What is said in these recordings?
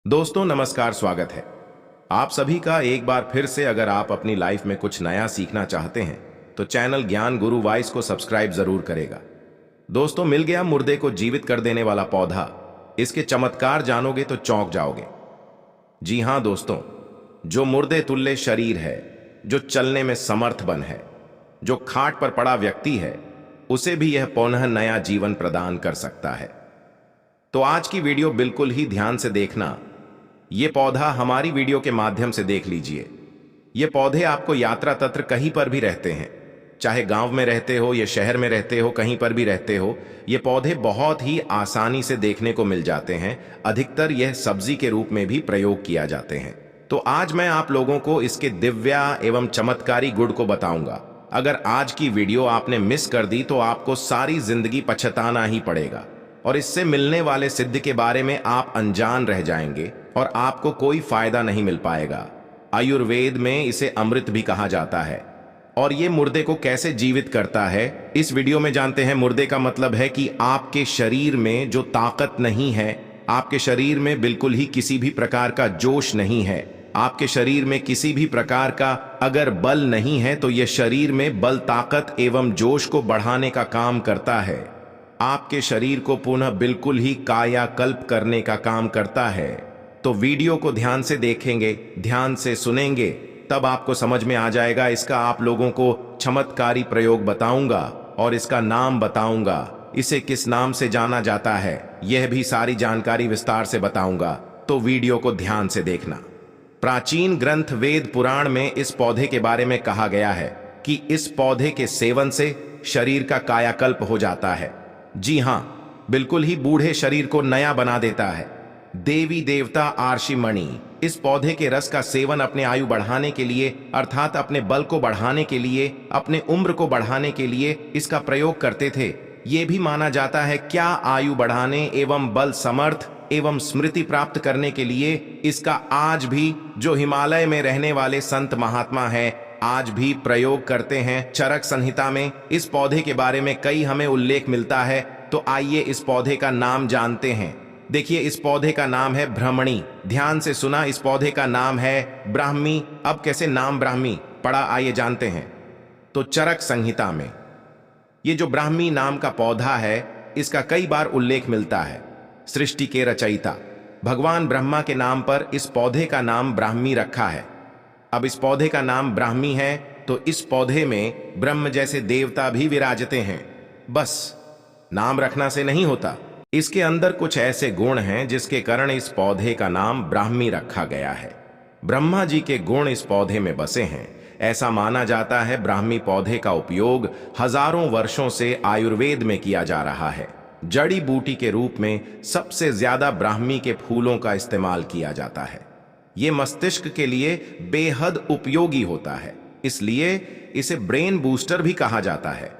दोस्तों नमस्कार, स्वागत है आप सभी का एक बार फिर से। अगर आप अपनी लाइफ में कुछ नया सीखना चाहते हैं तो चैनल ज्ञान गुरु वाइस को सब्सक्राइब जरूर करेगा। दोस्तों, मिल गया मुर्दे को जीवित कर देने वाला पौधा। इसके चमत्कार जानोगे तो चौंक जाओगे। जी हां दोस्तों, जो मुर्दे तुल्य शरीर है, जो चलने में समर्थ बन है, जो खाट पर पड़ा व्यक्ति है, उसे भी यह पुनः नया जीवन प्रदान कर सकता है। तो आज की वीडियो बिल्कुल ही ध्यान से देखना। ये पौधा हमारी वीडियो के माध्यम से देख लीजिए। ये पौधे आपको यात्रा तंत्र कहीं पर भी रहते हैं, चाहे गांव में रहते हो या शहर में रहते हो, कहीं पर भी रहते हो, ये पौधे बहुत ही आसानी से देखने को मिल जाते हैं। अधिकतर यह सब्जी के रूप में भी प्रयोग किया जाते हैं। तो आज मैं आप लोगों को इसके दिव्या एवं चमत्कारी गुण को बताऊंगा। अगर आज की वीडियो आपने मिस कर दी तो आपको सारी जिंदगी पछताना ही पड़ेगा और इससे मिलने वाले सिद्ध के बारे में आप अनजान रह जाएंगे और आपको कोई फायदा नहीं मिल पाएगा। आयुर्वेद में इसे अमृत भी कहा जाता है। और ये मुर्दे को कैसे जीवित करता है, इस वीडियो में जानते हैं। मुर्दे का मतलब है कि आपके शरीर में जो ताकत नहीं है, आपके शरीर में बिल्कुल ही किसी भी प्रकार का जोश नहीं है, आपके शरीर में किसी भी प्रकार का अगर बल नहीं है, तो यह शरीर में बल, ताकत एवं जोश को बढ़ाने का काम करता है। आपके शरीर को पुनः बिल्कुल ही कायाकल्प करने का काम करता है। तो वीडियो को ध्यान से देखेंगे, ध्यान से सुनेंगे, तब आपको समझ में आ जाएगा। इसका आप लोगों को चमत्कारी प्रयोग बताऊंगा और इसका नाम बताऊंगा। इसे किस नाम से जाना जाता है, यह भी सारी जानकारी विस्तार से बताऊंगा। तो वीडियो को ध्यान से देखना। प्राचीन ग्रंथ वेद पुराण में इस पौधे के बारे में कहा गया है कि इस पौधे के सेवन से शरीर का कायाकल्प हो जाता है। जी हां, बिल्कुल ही बूढ़े शरीर को नया बना देता है। देवी देवता आर्षि मणि इस पौधे के रस का सेवन अपने आयु बढ़ाने के लिए, अर्थात अपने बल को बढ़ाने के लिए, अपने उम्र को बढ़ाने के लिए इसका प्रयोग करते थे। यह भी माना जाता है क्या आयु बढ़ाने एवं बल, समर्थ एवं स्मृति प्राप्त करने के लिए इसका आज भी जो हिमालय में रहने वाले संत महात्मा है, आज भी प्रयोग करते हैं। चरक संहिता में इस पौधे के बारे में कई हमें उल्लेख मिलता है। तो आइए इस पौधे का नाम जानते हैं। देखिए, इस पौधे का नाम है ब्राह्मणी। ध्यान से सुना, इस पौधे का नाम है ब्राह्मी। अब कैसे नाम ब्राह्मी पड़ा, आइए जानते हैं। तो चरक संहिता में ये जो ब्राह्मी नाम का पौधा है, इसका कई बार उल्लेख मिलता है। सृष्टि के रचयिता भगवान ब्रह्मा के नाम पर इस पौधे का नाम ब्राह्मी रखा है। अब इस पौधे का नाम ब्राह्मी है तो इस पौधे में ब्रह्म जैसे देवता भी विराजते हैं। बस नाम रखना से नहीं होता, इसके अंदर कुछ ऐसे गुण हैं जिसके कारण इस पौधे का नाम ब्राह्मी रखा गया है। ब्रह्मा जी के गुण इस पौधे में बसे हैं। ऐसा माना जाता है ब्राह्मी पौधे का उपयोग हजारों वर्षों से आयुर्वेद में किया जा रहा है। जड़ी बूटी के रूप में सबसे ज्यादा ब्राह्मी के फूलों का इस्तेमाल किया जाता है। ये मस्तिष्क के लिए बेहद उपयोगी होता है, इसलिए इसे ब्रेन बूस्टर भी कहा जाता है।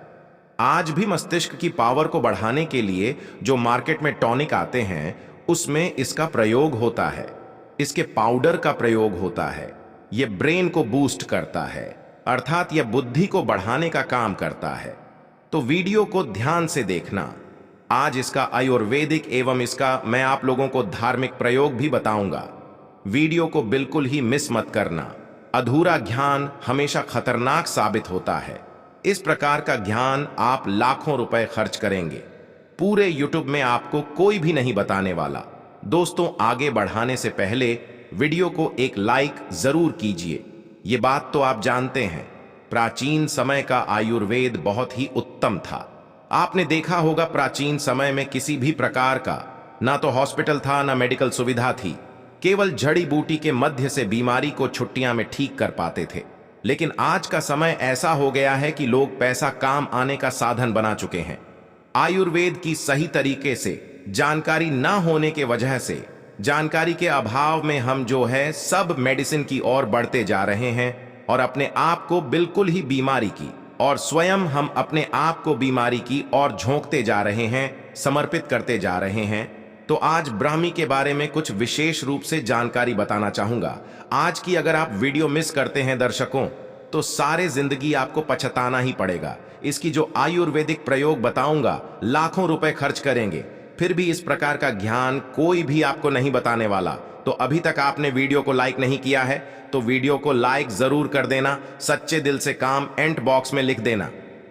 आज भी मस्तिष्क की पावर को बढ़ाने के लिए जो मार्केट में टॉनिक आते हैं, उसमें इसका प्रयोग होता है। इसके पाउडर का प्रयोग होता है। यह ब्रेन को बूस्ट करता है, अर्थात यह बुद्धि को बढ़ाने का काम करता है। तो वीडियो को ध्यान से देखना। आज इसका आयुर्वेदिक एवं इसका मैं आप लोगों को धार्मिक प्रयोग भी बताऊंगा। वीडियो को बिल्कुल ही मिस मत करना। अधूरा ज्ञान हमेशा खतरनाक साबित होता है। इस प्रकार का ज्ञान आप लाखों रुपए खर्च करेंगे, पूरे यूट्यूब में आपको कोई भी नहीं बताने वाला। दोस्तों, आगे बढ़ाने से पहले वीडियो को एक लाइक जरूर कीजिए। ये बात तो आप जानते हैं, प्राचीन समय का आयुर्वेद बहुत ही उत्तम था। आपने देखा होगा प्राचीन समय में किसी भी प्रकार का ना तो हॉस्पिटल था, ना मेडिकल सुविधा थी। केवल जड़ी बूटी के मध्य से बीमारी को छुट्टियां में ठीक कर पाते थे। लेकिन आज का समय ऐसा हो गया है कि लोग पैसा काम आने का साधन बना चुके हैं। आयुर्वेद की सही तरीके से जानकारी ना होने के वजह से, जानकारी के अभाव में हम जो है सब मेडिसिन की ओर बढ़ते जा रहे हैं और अपने आप को बिल्कुल ही बीमारी की, और स्वयं हम अपने आप को बीमारी की ओर झोंकते जा रहे हैं, समर्पित करते जा रहे हैं। तो आज ब्राह्मी के बारे में कुछ विशेष रूप से जानकारी बताना चाहूंगा। आज की अगर आप वीडियो मिस करते हैं दर्शकों, तो सारे जिंदगी आपको पछताना ही पड़ेगा। इसकी जो आयुर्वेदिक प्रयोग बताऊंगा, लाखों रुपए खर्च करेंगे, फिर भी इस प्रकार का ज्ञान कोई भी आपको नहीं बताने वाला। तो अभी तक आपने वीडियो को लाइक नहीं किया है तो वीडियो को लाइक जरूर कर देना, सच्चे दिल से काम एंड बॉक्स में लिख देना।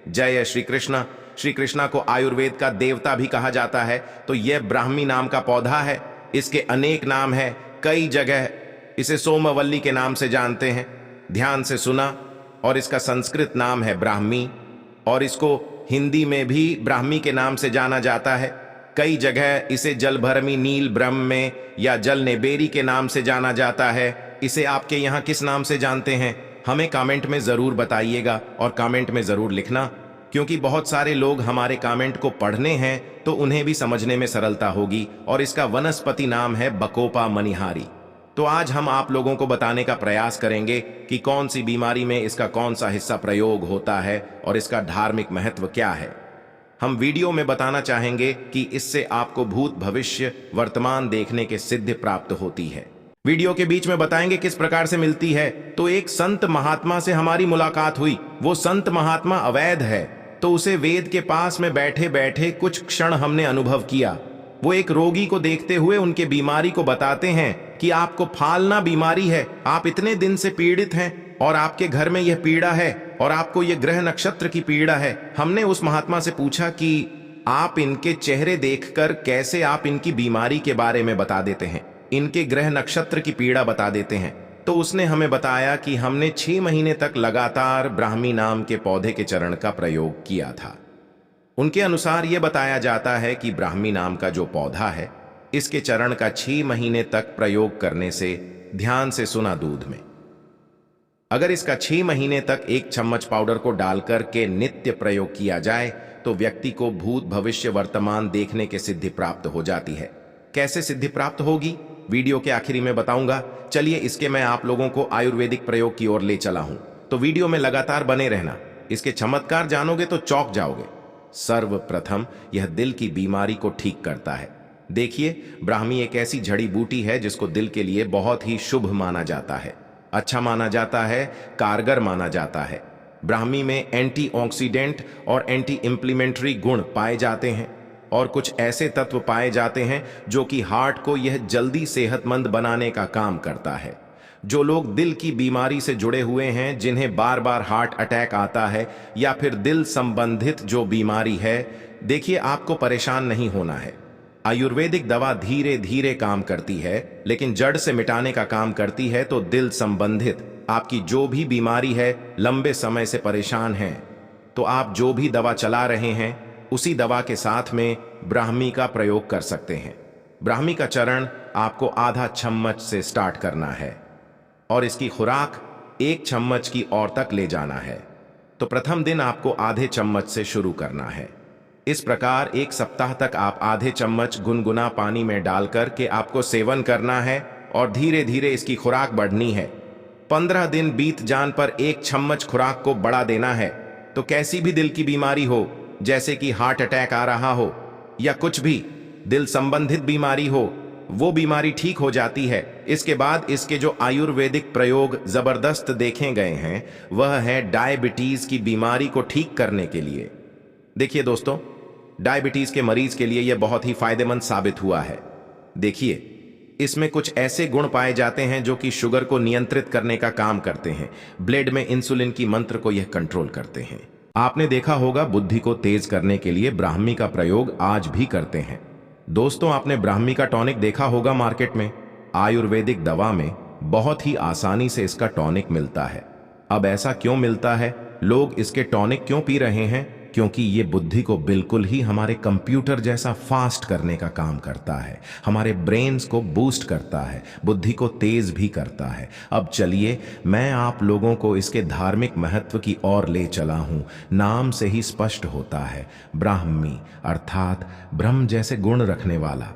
जय श्री कृष्णा। श्री कृष्णा को आयुर्वेद का देवता भी कहा जाता है, तो यह ब्राह्मी नाम का पौधा है। इसके अनेक नाम है, कई जगह इसे सोमवल्ली के नाम से जानते हैं, ध्यान से सुना। और इसका संस्कृत नाम है ब्राह्मी, और इसको हिंदी में भी ब्राह्मी के नाम से जाना जाता है। कई जगह इसे जलभरमी नील ब्रह्म में या जल नेबेरी के नाम से जाना जाता है। इसे आपके यहाँ किस नाम से जानते हैं हमें कमेंट में जरूर बताइएगा, और कमेंट में जरूर लिखना, क्योंकि बहुत सारे लोग हमारे कमेंट को पढ़ने हैं तो उन्हें भी समझने में सरलता होगी। और इसका वनस्पति नाम है बकोपा मनिहारी। तो आज हम आप लोगों को बताने का प्रयास करेंगे कि कौन सी बीमारी में इसका कौन सा हिस्सा प्रयोग होता है और इसका धार्मिक महत्व क्या है। हम वीडियो में बताना चाहेंगे कि इससे आपको भूत भविष्य वर्तमान देखने के सिद्धि प्राप्त होती है। वीडियो के बीच में बताएंगे किस प्रकार से मिलती है। तो एक संत महात्मा से हमारी मुलाकात हुई। वो संत महात्मा अवैध है, तो उसे वेद के पास में बैठे बैठे कुछ क्षण हमने अनुभव किया। वो एक रोगी को देखते हुए उनके बीमारी को बताते हैं कि आपको फालना बीमारी है, आप इतने दिन से पीड़ित हैं और आपके घर में यह पीड़ा है और आपको यह ग्रह नक्षत्र की पीड़ा है। हमने उस महात्मा से पूछा कि आप इनके चेहरे देखकर कैसे आप इनकी बीमारी के बारे में बता देते हैं, इनके ग्रह नक्षत्र की पीड़ा बता देते हैं। तो उसने हमें बताया कि हमने 6 महीने तक लगातार ब्राह्मी नाम के पौधे के चरण का प्रयोग किया था। उनके अनुसार यह बताया जाता है कि ब्राह्मी नाम का जो पौधा है, इसके चरण का 6 महीने तक प्रयोग करने से, ध्यान से सुना दूध में, अगर इसका 6 महीने तक 1 चम्मच पाउडर को डालकर के नित्य प्रयोग किया जाए तो व्यक्ति को भूत भविष्य वर्तमान देखने के सिद्धि प्राप्त हो जाती है। कैसे सिद्धि प्राप्त होगी वीडियो के आखिरी में बताऊंगा। चलिए इसके मैं आप लोगों को आयुर्वेदिक प्रयोग की ओर ले चला हूं, तो वीडियो में लगातार बने रहना। इसके चमत्कार जानोगे तो चौंक जाओगे। सर्वप्रथम यह दिल की बीमारी को ठीक करता है। देखिए, ब्राह्मी एक ऐसी जड़ी बूटी है जिसको दिल के लिए बहुत ही शुभ माना जाता है, अच्छा माना जाता है, कारगर माना जाता है। ब्राह्मी में एंटीऑक्सीडेंट और एंटी इंप्लीमेंट्री गुण पाए जाते हैं और कुछ ऐसे तत्व पाए जाते हैं जो कि हार्ट को यह जल्दी सेहतमंद बनाने का काम करता है। जो लोग दिल की बीमारी से जुड़े हुए हैं, जिन्हें बार बार हार्ट अटैक आता है या फिर दिल संबंधित जो बीमारी है, देखिए आपको परेशान नहीं होना है। आयुर्वेदिक दवा धीरे धीरे काम करती है, लेकिन जड़ से मिटाने का काम करती है। तो दिल संबंधित आपकी जो भी बीमारी है, लंबे समय से परेशान हैं, तो आप जो भी दवा चला रहे हैं उसी दवा के साथ में ब्राह्मी का प्रयोग कर सकते हैं। ब्राह्मी का चरण आपको आधा चम्मच से स्टार्ट करना है और इसकी खुराक 1 चम्मच की ओर तक ले जाना है। तो प्रथम दिन आपको आधे चम्मच से शुरू करना है। इस प्रकार 1 सप्ताह तक आप आधे चम्मच गुनगुना पानी में डालकर के आपको सेवन करना है और धीरे धीरे इसकी खुराक बढ़नी है। 15 दिन बीत जान पर 1 चम्मच खुराक को बढ़ा देना है। तो कैसी भी दिल की बीमारी हो, जैसे कि हार्ट अटैक आ रहा हो या कुछ भी दिल संबंधित बीमारी हो, वो बीमारी ठीक हो जाती है। इसके बाद इसके जो आयुर्वेदिक प्रयोग जबरदस्त देखे गए हैं, वह है डायबिटीज की बीमारी को ठीक करने के लिए। देखिए दोस्तों, डायबिटीज के मरीज के लिए यह बहुत ही फायदेमंद साबित हुआ है। देखिए, इसमें कुछ ऐसे गुण पाए जाते हैं जो कि शुगर को नियंत्रित करने का काम करते हैं। ब्लड में इंसुलिन की मंत्र को यह कंट्रोल करते हैं। आपने देखा होगा, बुद्धि को तेज करने के लिए ब्राह्मी का प्रयोग आज भी करते हैं। दोस्तों, आपने ब्राह्मी का टॉनिक देखा होगा मार्केट में। आयुर्वेदिक दवा में बहुत ही आसानी से इसका टॉनिक मिलता है। अब ऐसा क्यों मिलता है, लोग इसके टॉनिक क्यों पी रहे हैं? क्योंकि ये बुद्धि को बिल्कुल ही हमारे कंप्यूटर जैसा फास्ट करने का काम करता है, हमारे ब्रेन्स को बूस्ट करता है, बुद्धि को तेज भी करता है। अब चलिए मैं आप लोगों को इसके धार्मिक महत्व की ओर ले चला हूं। नाम से ही स्पष्ट होता है, ब्राह्मी अर्थात ब्रह्म जैसे गुण रखने वाला।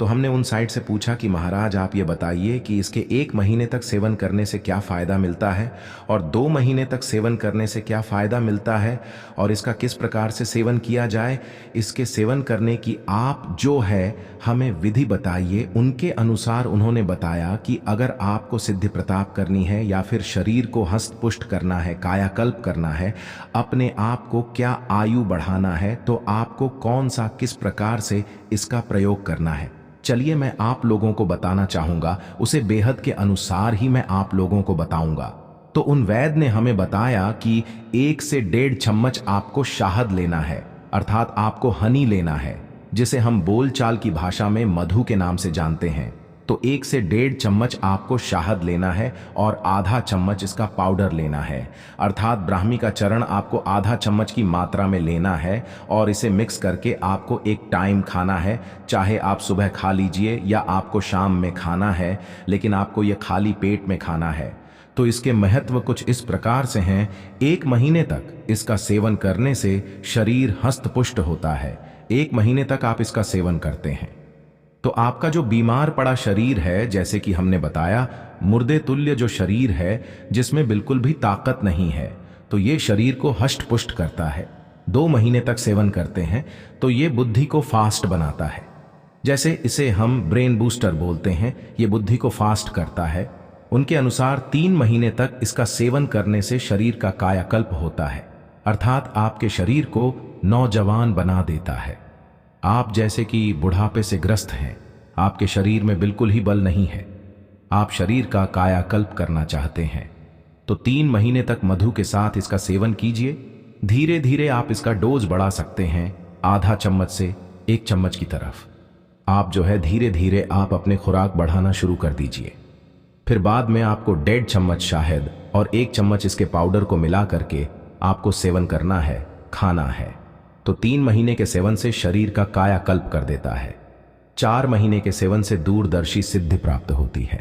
तो हमने उन साइड से पूछा कि महाराज आप ये बताइए कि इसके 1 महीने तक सेवन करने से क्या फ़ायदा मिलता है और 2 महीने तक सेवन करने से क्या फ़ायदा मिलता है और इसका किस प्रकार से सेवन किया जाए। इसके सेवन करने की आप जो है हमें विधि बताइए। उनके अनुसार उन्होंने बताया कि अगर आपको सिद्धि प्रताप करनी है या फिर शरीर को हस्त पुष्ट करना है, कायाकल्प करना है, अपने आप को क्या आयु बढ़ाना है, तो आपको कौन सा किस प्रकार से इसका प्रयोग करना है। चलिए मैं आप लोगों को बताना चाहूंगा, उसे बेहद के अनुसार ही मैं आप लोगों को बताऊंगा। तो उन वैद्य ने हमें बताया कि 1 से 1.5 चम्मच आपको शहद लेना है, अर्थात आपको हनी लेना है, जिसे हम बोलचाल की भाषा में मधु के नाम से जानते हैं। तो 1 से 1.5 चम्मच आपको शहद लेना है और आधा चम्मच इसका पाउडर लेना है, अर्थात ब्राह्मी का चरण आपको आधा चम्मच की मात्रा में लेना है और इसे मिक्स करके आपको एक टाइम खाना है। चाहे आप सुबह खा लीजिए या आपको शाम में खाना है, लेकिन आपको यह खाली पेट में खाना है। तो इसके महत्व कुछ इस प्रकार से हैं। 1 महीने तक इसका सेवन करने से शरीर हष्ट-पुष्ट होता है। 1 महीने तक आप इसका सेवन करते हैं तो आपका जो बीमार पड़ा शरीर है, जैसे कि हमने बताया, मुर्दे तुल्य जो शरीर है जिसमें बिल्कुल भी ताकत नहीं है, तो ये शरीर को हष्ट पुष्ट करता है। 2 महीने तक सेवन करते हैं तो ये बुद्धि को फास्ट बनाता है। जैसे इसे हम ब्रेन बूस्टर बोलते हैं, ये बुद्धि को फास्ट करता है। उनके अनुसार 3 महीने तक इसका सेवन करने से शरीर का कायाकल्प होता है, अर्थात आपके शरीर को नौजवान बना देता है। आप जैसे कि बुढ़ापे से ग्रस्त हैं, आपके शरीर में बिल्कुल ही बल नहीं है, आप शरीर का कायाकल्प करना चाहते हैं, तो 3 महीने तक मधु के साथ इसका सेवन कीजिए। धीरे धीरे आप इसका डोज बढ़ा सकते हैं, आधा चम्मच से 1 चम्मच की तरफ। आप जो है धीरे धीरे आप अपने खुराक बढ़ाना शुरू कर दीजिए। फिर बाद में आपको 1.5 चम्मच शहद और 1 चम्मच इसके पाउडर को मिला करके आपको सेवन करना है, खाना है। तो 3 महीने के सेवन से शरीर का कायाकल्प कर देता है। 4 महीने के सेवन से दूरदर्शी सिद्धि प्राप्त होती है,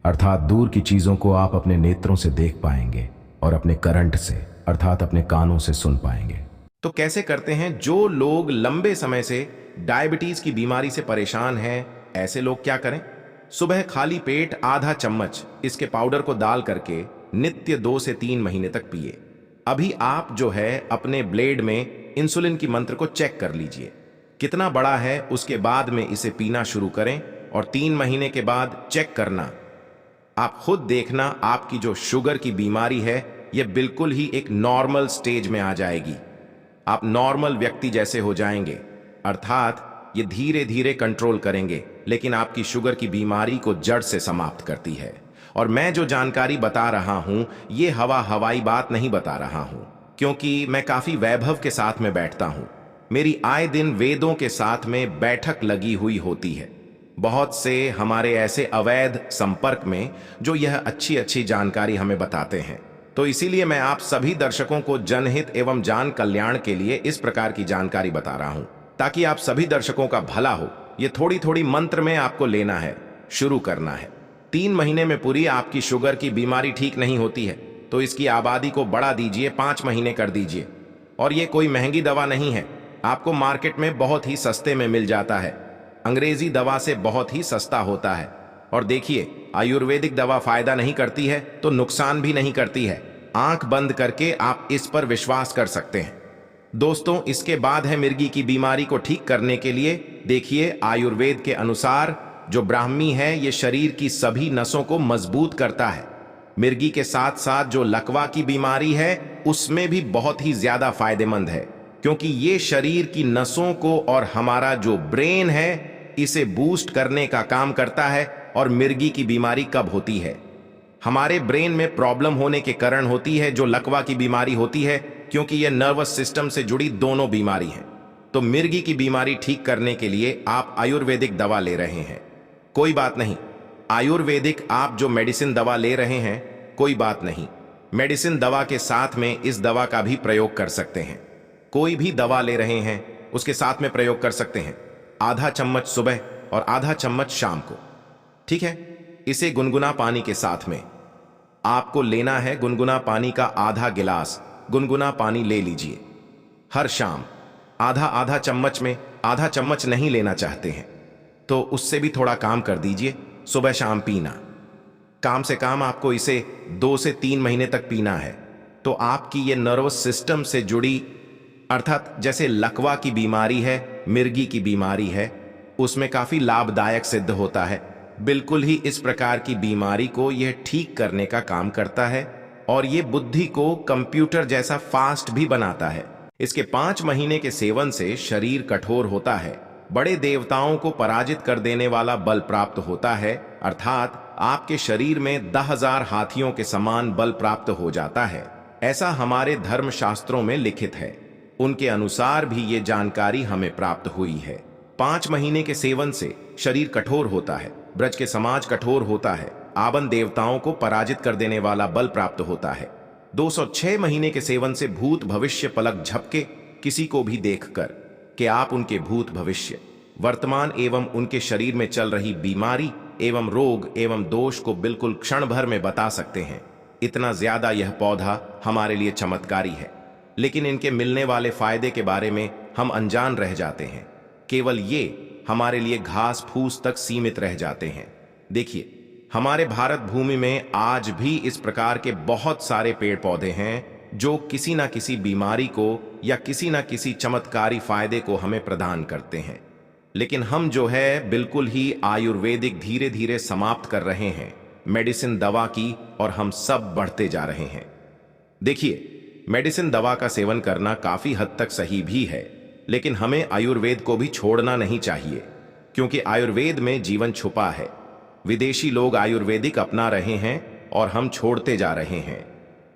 अर्थात दूर की चीजों को आप अपने नेत्रों से देख पाएंगे और अपने करंट से, अर्थात अपने कानों से सुन पाएंगे। तो कैसे करते हैं? जो लोग लंबे समय से डायबिटीज की बीमारी से परेशान हैं, ऐसे लोग क्या करें? सुबह खाली पेट आधा चम्मच इसके पाउडर को डाल करके नित्य 2 से 3 महीने तक पिए। अभी आप जो है अपने ब्लेड में इंसुलिन की मंत्र को चेक कर लीजिए कितना बड़ा है, उसके बाद में इसे पीना शुरू करें और 3 महीने के बाद चेक करना। आप खुद देखना आपकी जो शुगर की बीमारी है यह बिल्कुल ही एक नॉर्मल स्टेज में आ जाएगी। आप नॉर्मल व्यक्ति जैसे हो जाएंगे, अर्थात ये धीरे धीरे कंट्रोल करेंगे, लेकिन आपकी शुगर की बीमारी को जड़ से समाप्त करती है। और मैं जो जानकारी बता रहा हूं ये हवाई बात नहीं बता रहा हूं, क्योंकि मैं काफी वैभव के साथ में बैठता हूं। मेरी आए दिन वेदों के साथ में बैठक लगी हुई होती है। बहुत से हमारे ऐसे अवैध संपर्क में जो यह अच्छी अच्छी जानकारी हमें बताते हैं। तो इसीलिए मैं आप सभी दर्शकों को जनहित एवं जान कल्याण के लिए इस प्रकार की जानकारी बता रहा हूं, ताकि आप सभी दर्शकों का भला हो। ये थोड़ी थोड़ी मंत्र में आपको लेना है, शुरू करना है। 3 महीने में पूरी आपकी शुगर की बीमारी ठीक नहीं होती है तो इसकी आबादी को बढ़ा दीजिए, 5 महीने कर दीजिए। और ये कोई महंगी दवा नहीं है, आपको मार्केट में बहुत ही सस्ते में मिल जाता है। अंग्रेजी दवा से बहुत ही सस्ता होता है। और देखिए, आयुर्वेदिक दवा फायदा नहीं करती है तो नुकसान भी नहीं करती है। आंख बंद करके आप इस पर विश्वास कर सकते हैं। दोस्तों, इसके बाद है मिर्गी की बीमारी को ठीक करने के लिए। देखिए, आयुर्वेद के अनुसार जो ब्राह्मी है ये शरीर की सभी नसों को मजबूत करता है। मिर्गी के साथ साथ जो लकवा की बीमारी है उसमें भी बहुत ही ज्यादा फायदेमंद है, क्योंकि ये शरीर की नसों को और हमारा जो ब्रेन है इसे बूस्ट करने का काम करता है। और मिर्गी की बीमारी कब होती है? हमारे ब्रेन में प्रॉब्लम होने के कारण होती है, जो लकवा की बीमारी होती है, क्योंकि यह नर्वस सिस्टम से जुड़ी दोनों बीमारी है। तो मिर्गी की बीमारी ठीक करने के लिए आप आयुर्वेदिक दवा ले रहे हैं, कोई बात नहीं। आयुर्वेदिक आप जो मेडिसिन दवा ले रहे हैं, कोई बात नहीं। मेडिसिन दवा के साथ में इस दवा का भी प्रयोग कर सकते हैं। कोई भी दवा ले रहे हैं उसके साथ में प्रयोग कर सकते हैं। आधा चम्मच सुबह और आधा चम्मच शाम को, ठीक है। इसे गुनगुना पानी के साथ में आपको लेना है। गुनगुना पानी का आधा गिलास गुनगुना पानी ले लीजिए हर शाम। आधा आधा चम्मच में आधा चम्मच नहीं लेना चाहते हैं तो उससे भी थोड़ा काम कर दीजिए, सुबह शाम पीना। काम से काम आपको इसे 2 से 3 महीने तक पीना है। तो आपकी ये नर्वस सिस्टम से जुड़ी, अर्थात जैसे लकवा की बीमारी है, मिर्गी की बीमारी है, उसमें काफी लाभदायक सिद्ध होता है। बिल्कुल ही इस प्रकार की बीमारी को यह ठीक करने का काम करता है और ये बुद्धि को कंप्यूटर जैसा फास्ट भी बनाता है। इसके 5 महीने के सेवन से शरीर कठोर होता है बड़े देवताओं को पराजित कर देने वाला बल प्राप्त होता है, अर्थात आपके शरीर में 10,000 हाथियों के समान बल प्राप्त हो जाता है। ऐसा हमारे धर्म शास्त्रों में लिखित है। उनके अनुसार भी ये जानकारी हमें प्राप्त हुई है। 5 महीने के सेवन से शरीर कठोर होता है, ब्रज के समाज कठोर होता है, आवन देवताओं को पराजित कर देने वाला बल प्राप्त होता है। 206 महीने के सेवन से भूत भविष्य पलक झपके किसी को भी देखकर कि आप उनके भूत भविष्य वर्तमान एवं उनके शरीर में चल रही बीमारी एवं रोग एवं दोष को बिल्कुल क्षण भर में बता सकते हैं। इतना ज्यादा यह पौधा हमारे लिए चमत्कारी है, लेकिन इनके मिलने वाले फायदे के बारे में हम अनजान रह जाते हैं। केवल ये हमारे लिए घास फूस तक सीमित रह जाते हैं। देखिए, हमारे भारत भूमि में आज भी इस प्रकार के बहुत सारे पेड़ पौधे हैं जो किसी ना किसी बीमारी को या किसी ना किसी चमत्कारी फायदे को हमें प्रदान करते हैं, लेकिन हम जो है बिल्कुल ही आयुर्वेदिक धीरे धीरे समाप्त कर रहे हैं, मेडिसिन दवा की, और हम सब बढ़ते जा रहे हैं। देखिए, मेडिसिन दवा का सेवन करना काफी हद तक सही भी है, लेकिन हमें आयुर्वेद को भी छोड़ना नहीं चाहिए, क्योंकि आयुर्वेद में जीवन छुपा है। विदेशी लोग आयुर्वेदिक अपना रहे हैं और हम छोड़ते जा रहे हैं।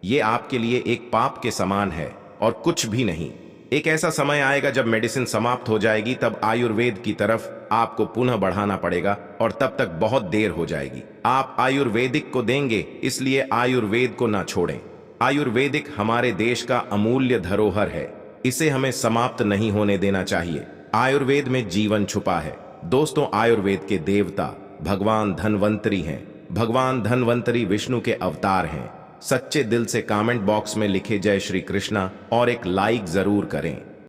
ये आपके लिए एक पाप के समान है और कुछ भी नहीं। एक ऐसा समय आएगा जब मेडिसिन समाप्त हो जाएगी, तब आयुर्वेद की तरफ आपको पुनः बढ़ाना पड़ेगा और तब तक बहुत देर हो जाएगी। आप आयुर्वेदिक को देंगे, इसलिए आयुर्वेद को ना छोड़ें। आयुर्वेदिक हमारे देश का अमूल्य धरोहर है, इसे हमें समाप्त नहीं होने देना चाहिए। आयुर्वेद में जीवन छुपा है। दोस्तों, आयुर्वेद के देवता भगवान धन्वंतरी हैं। भगवान धन्वंतरी विष्णु के अवतार हैं। सच्चे दिल से कमेंट बॉक्स में लिखे जय श्री कृष्णा और एक लाइक जरूर करें।